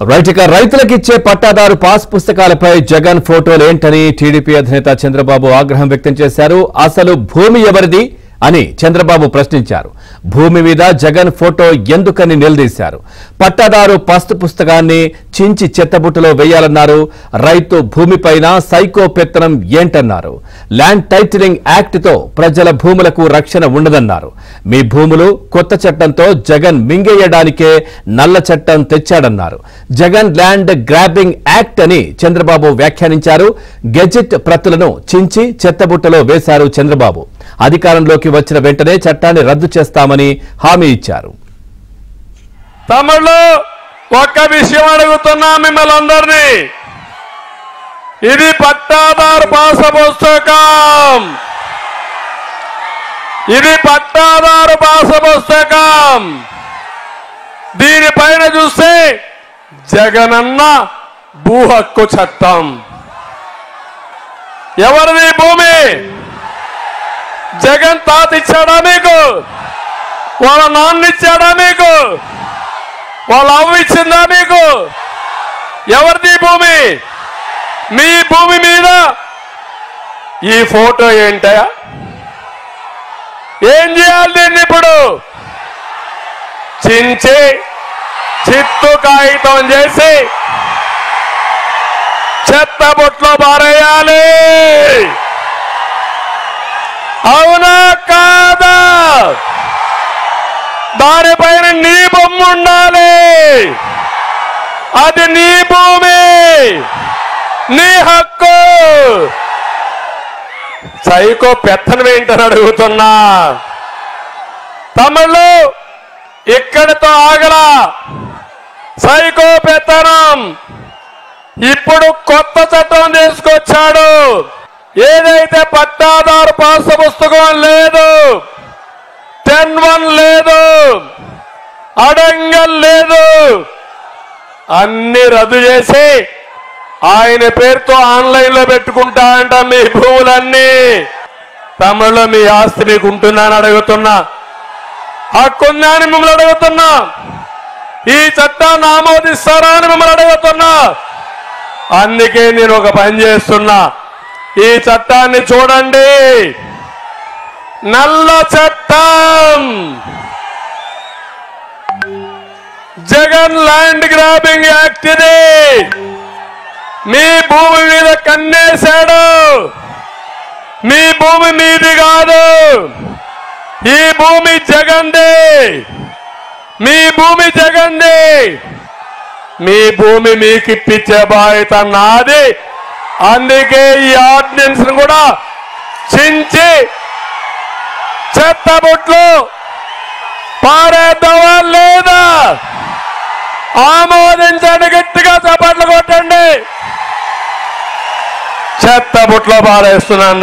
రైతులకు ఇచ్చే పట్టాదారు పాస్ పుస్తకాలపై జగన్ ఫోటోలు ఏంటని టీడీపీ అధినేత చంద్రబాబు ఆగ్రహం వ్యక్తం చేశారు. అసలు భూమి ఎవరిది అని చంద్రబాబు ప్రశ్నించారు. భూమి మీద జగన్ ఫోటో ఎందుకని నిలదీశారు. పట్టాదారు పాస్ పుస్తకాన్ని చించి చెత్తబుట్టలో వేయాలన్నారు. రైతు భూమిపైన సైకో పెత్తనం ఏంటన్నారు. ల్యాండ్ టైటిలింగ్ యాక్ట్ తో ప్రజల భూములకు రక్షణ ఉండదన్నారు. మీ భూములు కొత్త చట్టంతో జగన్ మింగేయడానికే నల్ల చట్టం తెచ్చాడన్నారు. జగన్ ల్యాండ్ గ్రాబింగ్ యాక్ట్ అని చంద్రబాబు వ్యాఖ్యానించారు. గెజిట్ ప్రతులను చించి చెత్తబుట్టలో వేశారు చంద్రబాబు. అధికారంలోకి వచ్చిన వెంటనే చట్టాన్ని రద్దు చేస్తామని హామీ ఇచ్చారు. తమిళలో ఒక్క విషయం అడుగుతున్నా మిమ్మల్ని అందరినీ, ఇది పట్టాదారు పాస్ పుస్తకం, ఇది పట్టాదారు పాస్ పుస్తకం. దీనిపైన చూస్తే జగనన్న భూ హక్కు చట్టం. ఎవరిది భూమి? జగన్ తాత ఇచ్చాడా మీకు? వాళ్ళ నాన్న ఇచ్చాడా మీకు? వాళ్ళ అవ్వ ఇచ్చిందా మీకు? ఎవరిది భూమి? మీ భూమి మీద ఈ ఫోటో ఏంటయా? ఏం చేయాలి దీన్ని? ఇప్పుడు చించి చిత్తు కాగితం చేసి చెత్త బొట్లో పారేయాలి. అవునా కాదా? దానిపైన నీ బొమ్మ ఉండాలి. అది నీ భూమి, నీ హక్కు. సైకో పెత్తనం ఏంటని అడుగుతున్నా. తమిళలో ఇక్కడితో ఆగలా సైకో పెత్తనం. ఇప్పుడు కొత్త చట్టం తీసుకొచ్చాడు. ఏదైతే పట్టాదారు పాస్ పుస్తకం లేదు, 10(1) లేదు, అడంగల్ లేదు, అన్ని రద్దు చేసి ఆయన పేరుతో ఆన్లైన్ లో పెట్టుకుంటా అంట మీ భూములన్నీ. తమిళలో మీ ఆస్తి మీకు ఉంటుందని అడుగుతున్నా. హక్కుందా అని మిమ్మల్ని అడుగుతున్నా. ఈ చట్టాన్ని ఆమోదిస్తారా అని మిమ్మల్ని అడుగుతున్నా. అందుకే నేను ఒక పని చేస్తున్నా. ఈ చట్టాన్ని చూడండి. నల్ల చట్టం. జగన్ ల్యాండ్ గ్రాబింగ్ యాక్ట్ ఇది. మీ భూమి మీద కన్నేశాడు. మీ భూమి మీది కాదు. ఈ భూమి జగన్ది. మీ భూమి జగన్ది. మీ భూమి మీకు ఇప్పించే బాధ్యత నాది. అందుకే ఈ ఆర్డినెన్స్ కూడా చించి చెత్తబుట్లు పారేద్దామా లేదా? ఆమోదించండి, గట్టిగా చప్పట్లు కొట్టండి. చెత్తబుట్లో పారేస్తున్నాను.